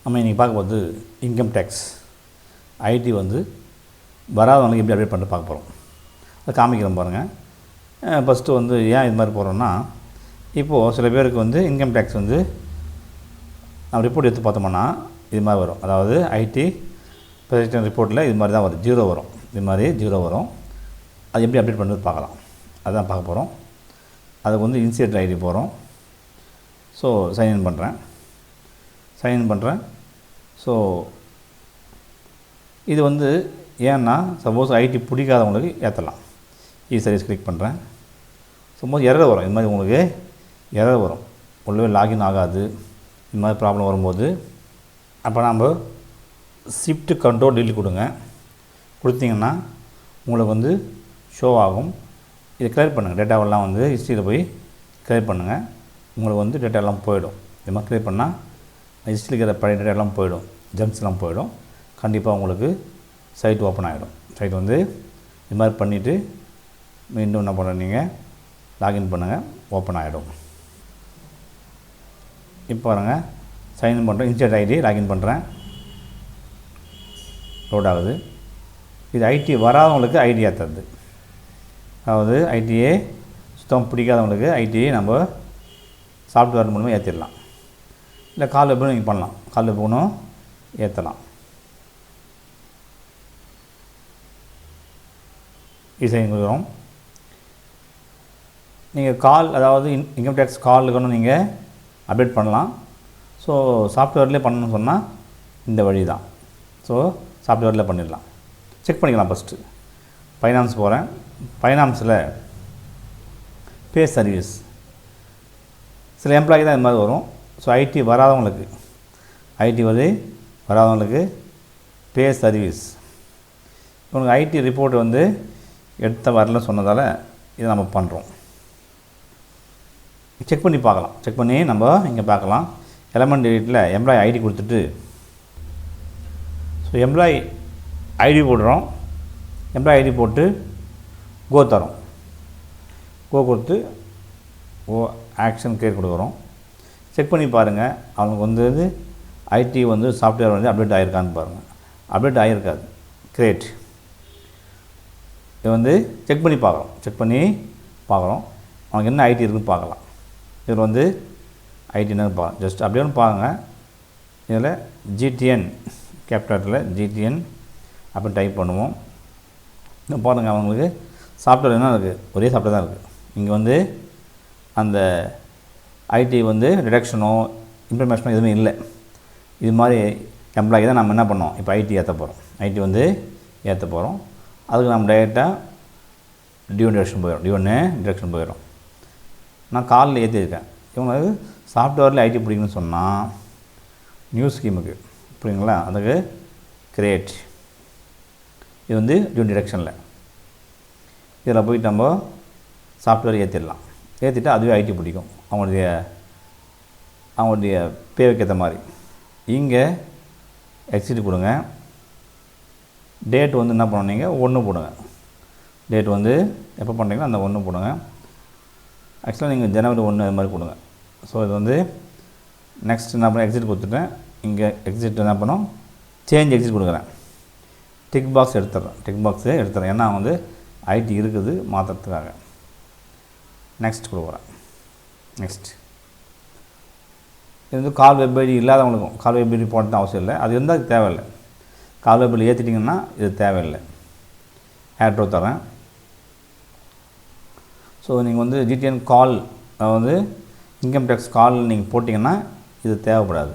நம்ம இன்றைக்கி பார்க்கும்போது இன்கம் டேக்ஸ் ஐடி வந்து வராதவங்களுக்கு எப்படி அப்டேட் பண்ணிட்டு பார்க்க போகிறோம். அதை காமிக்கிறோம் பாருங்கள். ஃபஸ்ட்டு வந்து ஏன் இது மாதிரி போகிறோன்னா, இப்போது சில பேருக்கு வந்து இன்கம் டேக்ஸ் வந்து நம்ம ரிப்போர்ட் எடுத்து பார்த்தோம்னா இது மாதிரி வரும். அதாவது ஐடி ப்ரொஜெக்ஷன் ரிப்போர்ட்டில் இது மாதிரி தான் வரும், 0 வரும். இது மாதிரி 0 வரும். அது எப்படி அப்டேட் பண்ணுறது பார்க்கலாம். அதுதான் பார்க்க போகிறோம். அதுக்கு வந்து இன்சியேட் ஐடி போகிறோம். ஸோ சைன்இன் பண்ணுறேன். ஸோ இது வந்து ஏன்னா சப்போஸ் ஐடி பிடிக்காதவங்களுக்கு ஏற்றலாம். சர்வீஸ் கிளிக் பண்ணுறேன். சப்போஸ் எரர் வரும். இது மாதிரி உங்களுக்கு எரர் வரும், உள்ளே லாகின் ஆகாது, இது மாதிரி ப்ராப்ளம் வரும்போது அப்போ நம்ம ஷிஃப்ட் கண்ட்ரோல் டெலிட் கொடுங்க. கொடுத்தீங்கன்னா உங்களுக்கு வந்து ஷோ ஆகும். இதை கிளியர் பண்ணுங்கள். டேட்டாவெல்லாம் வந்து ஹிஸ்ட்ரியில் போய் கிளியர் பண்ணுங்கள். உங்களுக்கு வந்து டேட்டாவெல்லாம் போயிடும். இது மாதிரி கிளியர் பண்ணால் ஹிஸ்ட்ரியில் இருக்கிற பழைய டேட்டாவெல்லாம் போயிடும், ஜம்ப்ஸ்லாம் போயிடும். கண்டிப்பாக உங்களுக்கு சைட் ஓப்பன் ஆகிடும். சைட் வந்து இது மாதிரி பண்ணிவிட்டு மீண்டும் என்ன பண்ணுற நீங்கள் லாகின் பண்ணுங்கள், ஓப்பன் ஆகிடும். இப்போ பாருங்கள், சைன்இன் பண்ணுறேன். இன்சியேட் ஐடி லாகின் பண்ணுறேன். லோட் ஆகுது. இது ஐடி வராதவங்களுக்கு ஐடி ஏற்றுறது. அதாவது ஐடியே சுத்தம் பிடிக்காதவங்களுக்கு ஐடியை நம்ம சாஃப்ட்வேர் மூலமாக ஏற்றிடலாம். இல்லை கால் வெப்பும் நீங்கள் பண்ணலாம். கால் வெப்புனும் ஏற்றலாம். சைன் கொடுக்குறோம். நீங்கள் கால், அதாவது இன்கம் டேக்ஸ் காலுக்குன்னு நீங்கள் அப்டேட் பண்ணலாம். ஸோ சாஃப்ட்வேர்லேயே பண்ணணும்னு சொன்னால் இந்த வழி தான். ஸோ சாஃப்ட்வேரில் பண்ணிடலாம். செக் பண்ணிக்கலாம். ஃபஸ்ட்டு ஃபைனான்ஸ் போகிறேன். ஃபைனான்ஸில் பே சர்வீஸ் சில எம்ப்ளாயி தான் இது மாதிரி வரும். ஸோ ஐடி வராதவங்களுக்கு பே சர்வீஸ். உங்களுக்கு ஐடி ரிப்போர்ட் வந்து எடுத்த வரல சொன்னதால் இதை நம்ம பண்ணுறோம். செக் பண்ணி பார்க்கலாம். செக் பண்ணி நம்ம இங்கே பார்க்கலாம். எலமெண்ட் எடிட்டில் எம்ப்ளாயி ஐடி கொடுத்துட்டு, ஸோ எம்ப்ளாயி ஐடி போடுறோம். எம்ப்ளாயி ஐடி போட்டு கோ தரோம். கோ கொடுத்து ஆக்ஷன் கிளியர் கொடுக்குறோம். செக் பண்ணி பாருங்கள். அவங்களுக்கு வந்து ஐடி வந்து சாஃப்ட்வேர் வந்து அப்டேட் ஆகிருக்கான்னு பாருங்கள். அப்டேட் ஆகிருக்காது. கிரியேட் இது வந்து செக் பண்ணி பார்க்குறோம். அவனுக்கு என்ன ஐடி இருக்குதுன்னு பார்க்கலாம். இதில் வந்து ஐடி என்னன்னு பார்க்கலாம். ஜஸ்ட் அப்படியே பாருங்க. இதில் ஜிடிஎன் கேப்டலில் ஜிடிஎன் அப்படின்னு டைப் பண்ணுவோம். இன்னும் பாருங்கள், அவங்களுக்கு சாஃப்ட்வேர் என்ன இருக்குது, ஒரே சாஃப்ட்வேர் தான் இருக்குது. இங்கே வந்து அந்த ஐடி வந்து ரிடக்ஷனோ இன்ஃபர்மேஷனோ எதுவுமே இல்லை. இது மாதிரி எம்ப்ளாயி தான் நம்ம என்ன பண்ணோம், இப்போ ஐடி ஏற்ற போகிறோம். அதுக்கு நம்ம டைரெக்டாக டியூன் டிரெக்ஷன் போயிடும். நான் காலில் ஏற்றிருக்கேன். இவங்களுக்கு சாஃப்ட்வேரில் ஐடி பிடிக்கணும்னு சொன்னால் நியூ ஸ்கீமுக்கு புரியுங்களா, அதுக்கு கிரியேட் இது வந்து டியூன் டிரெக்ஷனில் இதில் போய்ட்டு நம்ம சாஃப்ட்வேர் ஏற்றிட்டு அதுவே ஐடி பிடிக்கும். அவங்களுடைய பேருக்கு ஏற்ற மாதிரி இங்கே எக்ஸிட் கொடுங்க. டேட் வந்து என்ன பண்ணுவீங்க, 1 போடுங்க. டேட் வந்து எப்போ பண்ணுறீங்களோ அந்த 1 போடுங்க. ஆக்சுவலாக நீங்கள் ஜனவரி 1 அது மாதிரி கொடுங்க. ஸோ இது வந்து நெக்ஸ்ட் என்ன பண்ண எக்ஸிட் கொடுத்துட்டேன். இங்கே எக்ஸிட் என்ன பண்ணோம், சேஞ்ச் எக்ஸிட் கொடுக்குறேன். டிக் பாக்ஸ் எடுத்துறேன். ஏன்னா வந்து ஐடி இருக்குது மாற்றுறதுக்காக. நெக்ஸ்ட் கொடுக்குறேன். இது வந்து கால் வெப் ஐடி இல்லாதவங்களுக்கும் கால் வெப் ஐடி போடுறது அவசியம் இல்லை. அது இருந்தால் அது தேவையில்லை. கால் வெப்பில் ஏற்றிட்டிங்கன்னா இது தேவையில்லை. ஏட்ரோ தரேன். ஸோ நீங்கள் வந்து ஜிடிஎன் கால், அதாவது இன்கம் டேக்ஸ் கால் நீங்கள் போட்டிங்கன்னா இது தேவைப்படாது.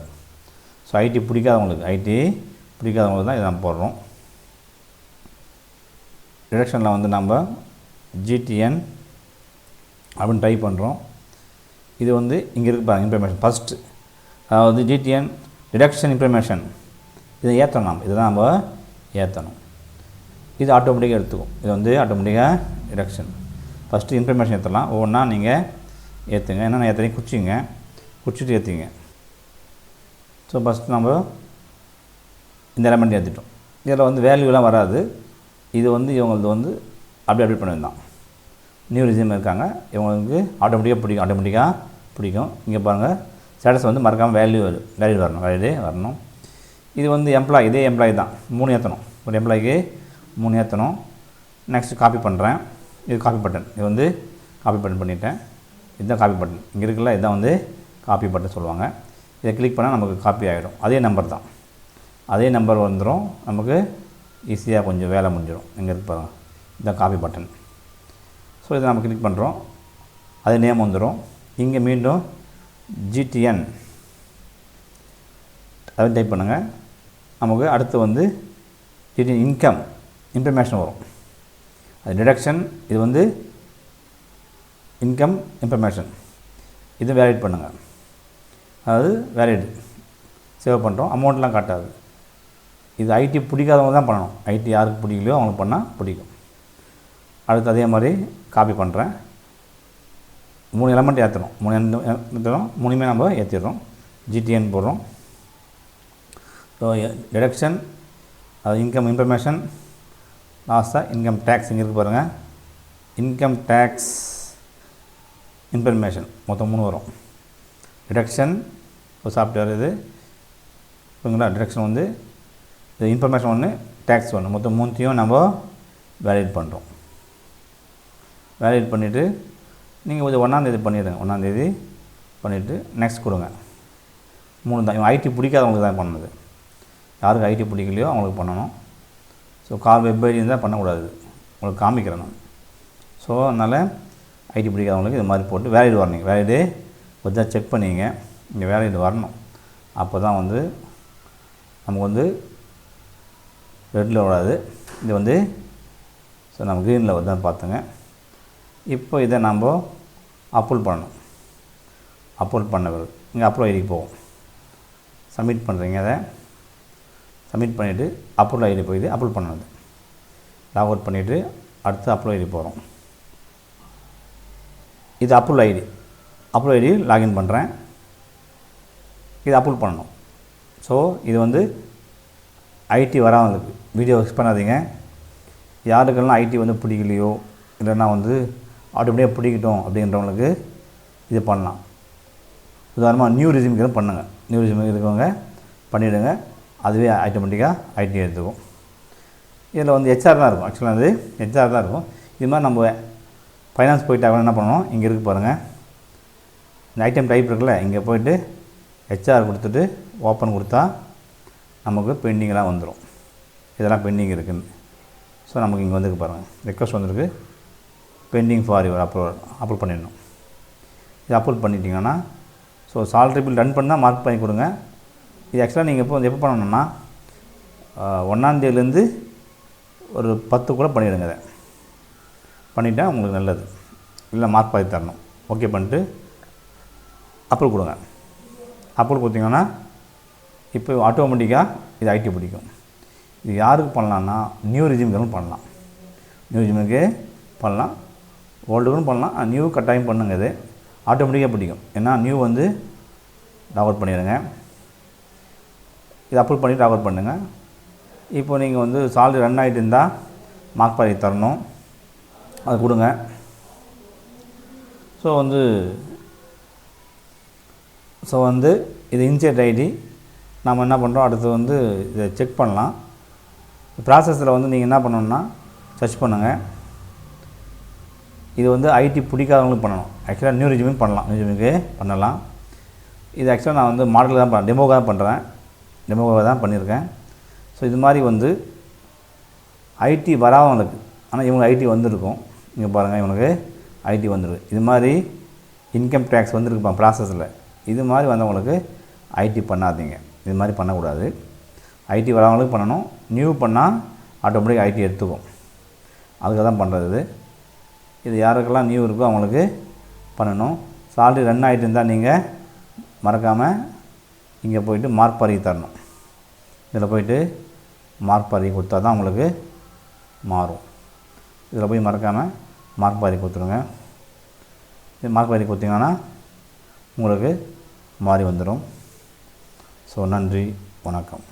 ஸோ ஐடி பிடிக்காதவங்களுக்கு தான் இதை நம்ம போடுறோம். டிரெக்ஷனில் வந்து நம்ம ஜிடிஎன் அப்படின்னு டைப் பண்ணுறோம். இது வந்து இங்கே இருக்கு பாருங்கள், இன்ஃபர்மேஷன் ஃபஸ்ட்டு, அதாவது ஜிடிஎன் டிடக்ஷன் இன்ஃபர்மேஷன் இதை ஏற்றணும். இதுதான் நம்ம ஏற்றணும். இது ஆட்டோமேட்டிக்காக எடுத்துக்கும். இது வந்து ஆட்டோமேட்டிக்காக டிடக்ஷன். ஃபஸ்ட்டு இன்ஃபர்மேஷன் ஏற்றலாம். ஒவ்வொன்றா நீங்கள் ஏற்றுங்க. என்னென்ன ஏற்றுறீங்க, குச்சிட்டு ஏற்றிங்க. ஸோ ஃபஸ்ட்டு நம்ம இந்த எலமெண்ட் ஏற்றிட்டோம். இதில் வந்து வேல்யூலாம் வராது. இது வந்து இவங்களது வந்து அப்டேட் பண்ணியிருந்தான். நியூ ரிசியூம் இருக்காங்க, இவங்களுக்கு ஆட்டோமேட்டிக்காக பிடிக்கும். இங்கே பாருங்கள், ஸ்டேட்டஸ் வந்து மறக்காமல் வேல்யூ வரணும். இது வந்து எம்ப்ளாயி, இதே எம்ப்ளாயி தான், 3 ஏற்றணும். ஒரு எம்ப்ளாய்க்கு 3 ஏற்றணும். நெக்ஸ்ட்டு காப்பி பண்ணுறேன். இது காப்பி பட்டன், இது வந்து காப்பி பட்டன் பண்ணிட்டேன். இதுதான் காப்பி பட்டன், இங்கே இருக்குல்ல, இதுதான் வந்து காப்பி பட்டன் சொல்லுவாங்க. இதை கிளிக் பண்ணால் நமக்கு காப்பி ஆகிடும். அதே நம்பர் தான், அதே நம்பர் வந்துடும். நமக்கு ஈஸியாக கொஞ்சம் வேலை முடிஞ்சிடும். இங்கே இருக்கு பாருங்கள், இதுதான் காப்பி பட்டன். ஸோ இதை நம்ம கிளிக் பண்ணுறோம், அதே நேம் வந்துடும். இங்கே மீண்டும் GTN அதை டைப் பண்ணுங்கள். நமக்கு அடுத்து வந்து GTN இன்கம் இன்ஃபர்மேஷன் வரும். அது டிடக்ஷன், இது வந்து இன்கம் இன்ஃபர்மேஷன். இது வேலிட் பண்ணுங்கள். அதாவது வேலிட் சேவ் பண்ணுறோம். அமௌண்ட்லாம் காட்டாது. இது ஐடி பிடிக்காதவங்க தான் பண்ணணும். ஐடி யாருக்கு பிடிக்கலையோ அவங்களுக்கு பண்ணால் பிடிக்கும். அடுத்து அதே மாதிரி காப்பி பண்ணுறேன். 3 எலமெண்ட் ஏற்றணும். 3 ஏற்றணும். 3மே நம்ம ஏற்றிடுறோம். GTN போடுறோம். ஸோ டிடக்ஷன், அது இன்கம் இன்ஃபர்மேஷன், லாஸ்ட்டாக இன்கம் டேக்ஸ். இங்கே இருக்குது பாருங்கள், இன்கம் டேக்ஸ் இன்ஃபர்மேஷன். மொத்தம் 3 வரும். டிடக்ஷன் ஒரு சாஃப்ட்வேர் இது ஓகேங்களா. டிடக்ஷன் வந்து இது இன்ஃபர்மேஷன் ஒன்று, டேக்ஸ் ஒன்று, மொத்தம் 3த்தையும் நம்ம வேலிட் பண்ணுறோம். வேலிட் பண்ணிவிட்டு நீங்கள் கொஞ்சம் 1ஆம் தேதி பண்ணிவிடுங்க. 1ஆம் தேதி பண்ணிவிட்டு நெக்ஸ்ட் கொடுங்க. 3 தான். இவன் ஐடி பிடிக்காதவங்களுக்கு தான் பண்ணது. யாருக்கு ஐடி பிடிக்கலையோ அவங்களுக்கு பண்ணணும். ஸோ கால் வெப் ஐடி இருந்தால் பண்ணக்கூடாது, உங்களுக்கு காமிக்கிறேன் நான். ஸோ அதனால் ஐடி பிடிக்காதவங்களுக்கு இது மாதிரி போட்டு வேலிட் வரணும். வேலிடு கொஞ்சம் செக் பண்ணிங்க. இங்கே வேலிட் வரணும். அப்போ தான் வந்து நமக்கு வந்து ரெட்டில் விடாது. இது வந்து ஸோ நம்ம க்ரீனில் வந்து பார்த்துங்க. இப்போ இதை நம்ம அப்லோட் பண்ணணும். அப்லோட் பண்ண பிறகு இங்கே அப்லோட் ஐடிக்கு போவோம். சப்மிட் பண்ணுறீங்க. அதை சப்மிட் பண்ணிவிட்டு அப்லோட் ஐடி போயிட்டு அப்லோட் பண்ணது லாக் அவுட் பண்ணிவிட்டு அடுத்து அப்லோட் ஐடி போகிறோம். இது upload ID. Upload ID login பண்ணுறேன். இது அப்லோட் பண்ணணும். ஸோ இது வந்து ஐடி வராதவங்களுக்கு வீடியோ மிஸ் பண்ணாதீங்க. யாருக்கெல்லாம் ஐடி வந்து பிடிக்கலையோ இல்லைன்னா வந்து ஆட்டோமேட்டிக்காக பிடிக்கட்டும் அப்படின்றவங்களுக்கு இது பண்ணலாம். உதாரணமாக நியூ ரெஸ்யூம் பண்ணுங்கள். நியூ ரெஸ்யூம் இருக்கவங்க பண்ணிவிடுங்க. அதுவே ஆட்டோமேட்டிக்காக ஐடி எடுத்துக்கும். இதில் வந்து ஹெச்ஆர் தான் இருக்கும். ஆக்சுவலாக அது ஹெச்ஆர் தான் இருக்கும். இது மாதிரி நம்ம ஃபைனான்ஸ் போயிட்டாங்க என்ன பண்ணணும், இங்கே இருக்குது பாருங்கள், இந்த ஐட்டம் டைப் இருக்குல்ல, இங்கே போய்ட்டு ஹெச்ஆர் கொடுத்துட்டு ஓப்பன் கொடுத்தா நமக்கு பெண்டிங்கெலாம் வந்துடும். இதெல்லாம் பெண்டிங் இருக்குதுன்னு. ஸோ நமக்கு இங்கே வந்துருக்கு பாருங்கள், ரெக்வஸ்ட் வந்திருக்கு, பெண்டிங் ஃபார் யுவர் அப்லோட் பண்ணிடணும். இது அப்லோட் பண்ணிட்டீங்கன்னா ஸோ சாலரி பில் ரன் பண்ணால் மார்க் பண்ணி கொடுங்க. இது ஆக்சுவலாக நீங்கள் இப்போ எப்போ பண்ணணும்னா 1ஆம் தேதியிலேருந்து ஒரு 10 கூட பண்ணிவிடுங்க. அதை பண்ணிட்டா உங்களுக்கு நல்லது. இல்லை மார்க் பண்ணி தரணும். ஓகே பண்ணிட்டு அப்லோட் கொடுங்க. அப்லோட் கொடுத்தீங்கன்னா இப்போ ஆட்டோமேட்டிக்காக இது ஐடி பிடிக்கும். இது யாருக்கு பண்ணலான்னா நியூ ரெஸ்யூம்களும் பண்ணலாம். நியூ ரெஸ்யூமுக்கு பண்ணலாம், ஓல்டுக்கும் பண்ணலாம். நியூ கட்டாயம் பண்ணுங்க. இது ஆட்டோமேட்டிக்காக பிடிக்கும். ஏன்னா நியூ வந்து டாக்அவுட் பண்ணிடுங்க. இது அப்லோட் பண்ணி டாக்அவுட் பண்ணுங்கள். இப்போ நீங்கள் வந்து சாலரி ரன் ஆகிட்டு இருந்தால் மார்க் பண்ணி தரணும், அது கொடுங்க. ஸோ வந்து இது இன்செட் ஐடி நாம் என்ன பண்ணுறோம், அடுத்து வந்து இதை செக் பண்ணலாம். ப்ராசஸில் வந்து நீங்கள் என்ன பண்ணணுன்னா சர்ச் பண்ணுங்கள். இது வந்து ஐடி பிடிக்காதவங்களுக்கு பண்ணணும். ஆக்சுவலாக நியூ ரெஸ்யூம் பண்ணலாம், நியூ ரெஸ்யூமுக்கு பண்ணலாம். இது ஆக்சுவலாக நான் வந்து மாடலில் தான் பண்ணேன், டெமோவாக தான் பண்ணுறேன், டெமோவாக தான் பண்ணியிருக்கேன். ஸோ இது மாதிரி வந்து ஐடி வராதவங்களுக்கு, ஆனால் இவங்க ஐடி வந்திருக்கும். இங்கே பாருங்கள், இவனுக்கு ஐடி வந்துருக்கு. இது மாதிரி இன்கம் டேக்ஸ் வந்துருக்குப்பா ப்ராசஸில். இது மாதிரி வந்தவங்களுக்கு ஐடி பண்ணாதீங்க. இது மாதிரி பண்ணக்கூடாது. ஐடி வரவங்களுக்கு பண்ணணும். நியூ பண்ணால் ஆட்டோமேட்டிக் ஐடி எடுத்துக்கும். அதுக்காக தான் பண்ணுறது. இது யாருக்கெல்லாம் நியூ இருக்கோ அவங்களுக்கு பண்ணணும். சாலரி ரன் ஆகிட்டு இருந்தால் நீங்கள் மறக்காமல் இங்கே போய்ட்டு மார்க் பறி தரணும். இதில் போய்ட்டு மார்க் பறி கொடுத்தா தான் உங்களுக்கு மாறும். இதில் போய் மறக்காமல் மார்க் பறி கொடுத்துருங்க. இது மார்க் பறி கொடுத்தீங்கன்னா உங்களுக்கு மாறி வந்துடும். ஸோ நன்றி, வணக்கம்.